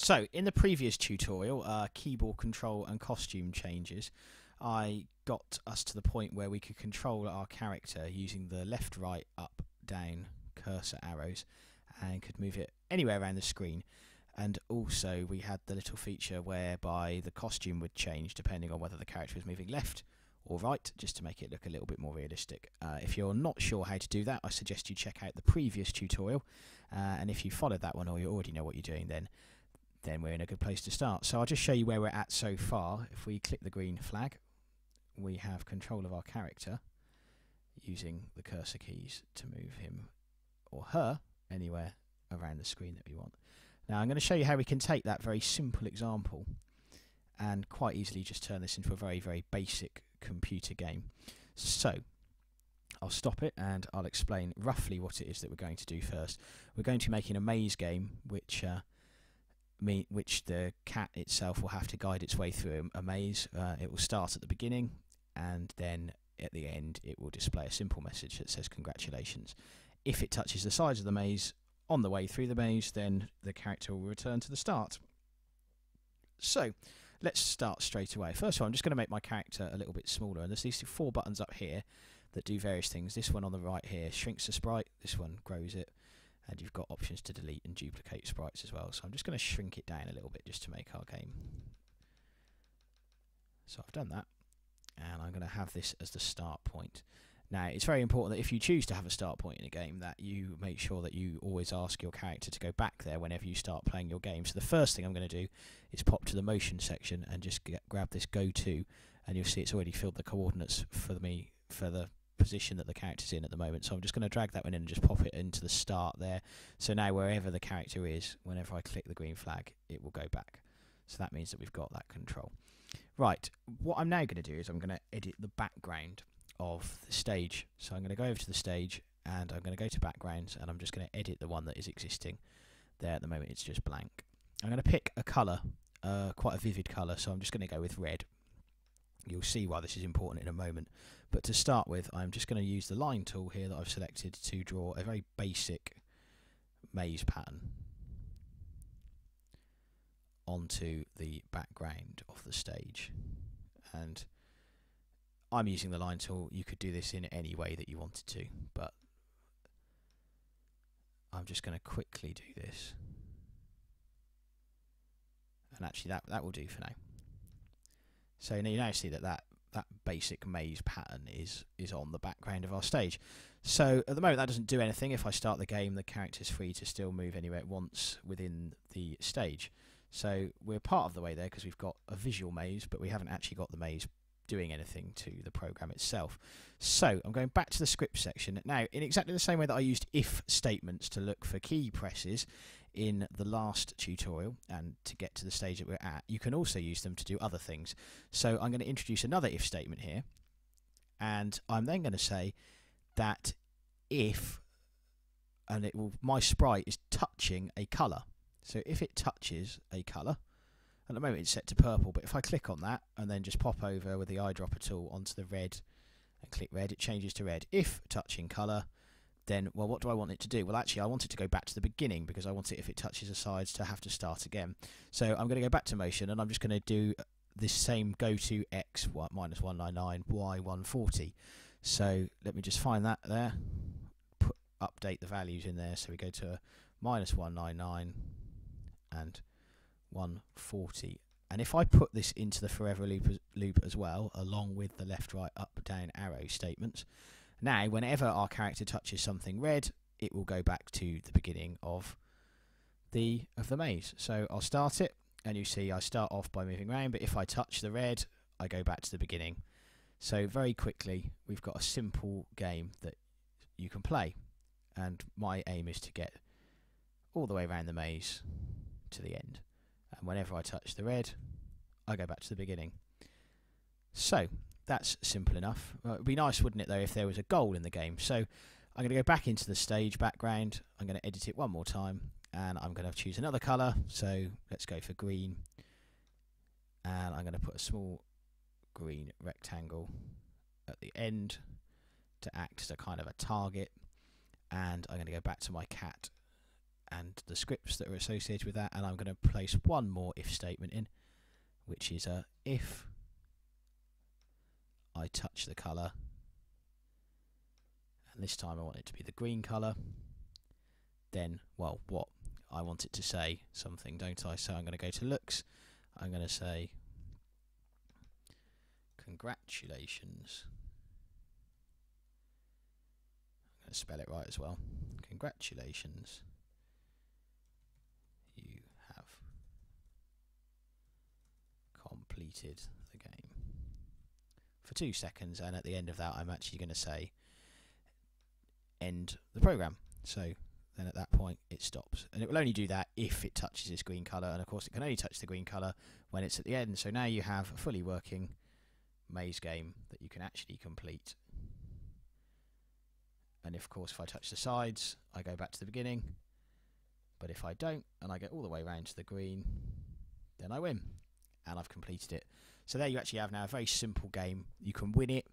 So, in the previous tutorial, keyboard control and costume changes, I got us to the point where we could control our character using the left, right, up, down cursor arrows and could move it anywhere around the screen. And also, we had the little feature whereby the costume would change depending on whether the character was moving left or right, just to make it look a little bit more realistic. If you're not sure how to do that, I suggest you check out the previous tutorial. And if you followed that one or you already know what you're doing, then we're in a good place to start. So I'll just show you where we're at so far. If we click the green flag, we have control of our character using the cursor keys to move him or her anywhere around the screen that we want. Now I'm going to show you how we can take that very simple example and quite easily just turn this into a very, very basic computer game. So I'll stop it and I'll explain roughly what it is that we're going to do first. We're going to be making a maze game which the cat itself will have to guide its way through a maze. It will start at the beginning and then at the end it will display a simple message that says congratulations. If it touches the sides of the maze on the way through the maze, then the character will return to the start. So let's start straight away. First of all, I'm just going to make my character a little bit smaller, and there's these 4 buttons up here that do various things. This one on the right here shrinks the sprite, this one grows it, and you've got options to delete and duplicate sprites as well. So I'm just going to shrink it down a little bit just to make our game. So I've done that, and I'm going to have this as the start point. Now, it's very important that if you choose to have a start point in a game, that you make sure that you always ask your character to go back there whenever you start playing your game. So the first thing I'm going to do is pop to the motion section and just grab this go to, and you'll see it's already filled the coordinates for me for the position that the character's in at the moment. So I'm just going to drag that one in and just pop it into the start there. So now wherever the character is, whenever I click the green flag, it will go back. So that means that we've got that control. Right, what I'm now going to do is I'm going to edit the background of the stage. So I'm going to go over to the stage and I'm going to go to backgrounds and I'm just going to edit the one that is existing there. At the moment it's just blank. I'm going to pick a colour, quite a vivid colour, so I'm just going to go with red. You'll see why this is important in a moment, but to start with I'm just going to use the line tool here that I've selected to draw a very basic maze pattern onto the background of the stage. And I'm using the line tool. You could do this in any way that you wanted to, but I'm just going to quickly do this. And actually that will do for now. So you now see that basic maze pattern is on the background of our stage. So at the moment that doesn't do anything. If I start the game, the character's free to still move anywhere it wants within the stage. So we're part of the way there because we've got a visual maze, but we haven't actually got the maze doing anything to the program itself. So I'm going back to the script section. Now, in exactly the same way that I used if statements to look for key presses in the last tutorial and to get to the stage that we're at, you can also use them to do other things. So I'm going to introduce another if statement here, and I'm then going to say that if, and it will, my sprite is touching a colour. So if it touches a colour, at the moment it's set to purple, but if I click on that and then just pop over with the eyedropper tool onto the red and click red, it changes to red. If touching colour, then, well, what do I want it to do? Well, actually, I want it to go back to the beginning because I want it, if it touches the sides, to have to start again. So I'm going to go back to motion and I'm just going to do this same go to x minus 199, y 140. So let me just find that there, update the values in there. So we go to minus 199 and 140, and if I put this into the forever loop as well, along with the left, right, up, down arrow statements, now whenever our character touches something red, it will go back to the beginning of the maze. So I'll start it, and you see I start off by moving around, but if I touch the red, I go back to the beginning. So very quickly we've got a simple game that you can play, and my aim is to get all the way around the maze to the end. And whenever I touch the red, I go back to the beginning. So that's simple enough. It would be nice, wouldn't it, though, if there was a goal in the game. So I'm going to go back into the stage background. I'm going to edit it one more time, and I'm going to choose another colour. So let's go for green, and I'm going to put a small green rectangle at the end to act as a kind of a target. And I'm going to go back to my cat and the scripts that are associated with that, and I'm going to place one more if statement in, which is if I touch the colour, and this time I want it to be the green colour, then, well, what? I want it to say something, don't I? So I'm going to go to looks, I'm going to say congratulations. I'm going to spell it right as well. Congratulations. You have completed the game. For 2 seconds, and at the end of that I'm actually going to say end the program. So then at that point it stops, and it will only do that if it touches this green colour, and of course it can only touch the green colour when it's at the end. So now you have a fully working maze game that you can actually complete. And of course if I touch the sides I go back to the beginning, but if I don't and I get all the way around to the green, then I win and I've completed it. So there you actually have now a very simple game. You can win it,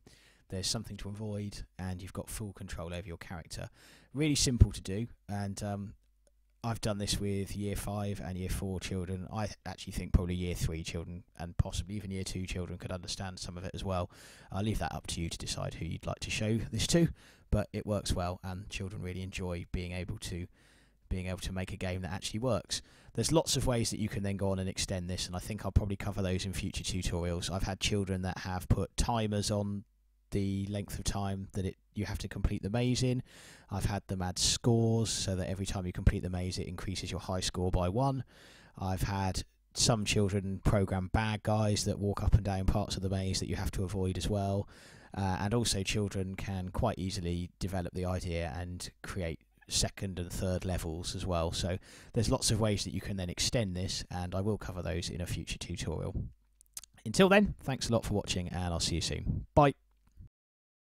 there's something to avoid, and you've got full control over your character. Really simple to do, and I've done this with year 5 and year 4 children. I actually think probably year 3 children and possibly even year 2 children could understand some of it as well. I'll leave that up to you to decide who you'd like to show this to, but it works well and children really enjoy being able to make a game that actually works. There's lots of ways that you can then go on and extend this, and I think I'll probably cover those in future tutorials. I've had children that have put timers on the length of time that you have to complete the maze in. I've had them add scores so that every time you complete the maze it increases your high score by 1. I've had some children program bad guys that walk up and down parts of the maze that you have to avoid as well, and also children can quite easily develop the idea and create second and third levels as well. So there's lots of ways that you can then extend this, and I will cover those in a future tutorial. Until then, thanks a lot for watching, and I'll see you soon. Bye.